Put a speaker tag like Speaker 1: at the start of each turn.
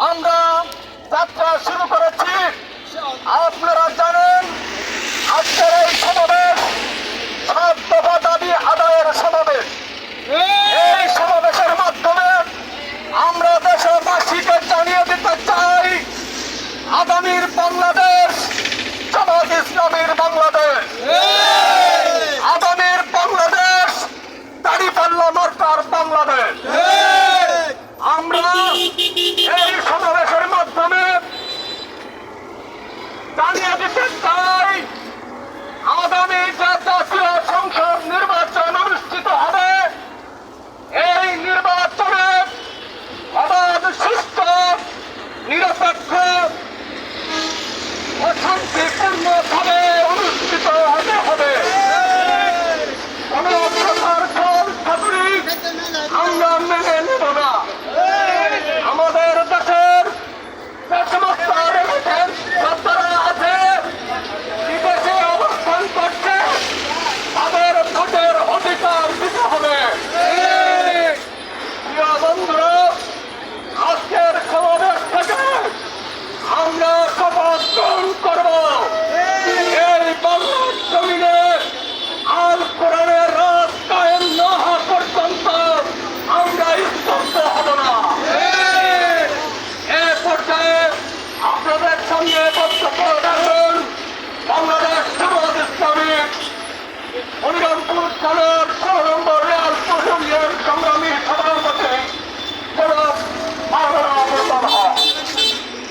Speaker 1: আমরা যাত্রা শুরু করেছি। আপনারা জানেন আজকের এই সমাবেশ 7 দফা দাবি আদায়ের সমাবেশ। এই সমাবেশের মাধ্যমে আমরা দেশবাসীকে জানিয়ে দিতে চাই, আগামীর বাংলাদেশ জামাত ইসলামীর বাংলাদেশ, আগামীর বাংলাদেশ দাঁড়িপাল্লা মার্কার বাংলাদেশ। আমরা এই সমাবেশের মাধ্যমে জানিয়ে দিতে চাই, আগামী যে জাতীয় সংসদ নির্বাচন অনুষ্ঠিত হবে, এই নির্বাচনে অবাধ, সুস্থ, নিরপেক্ষ ও শান্তিপূর্ণভাবে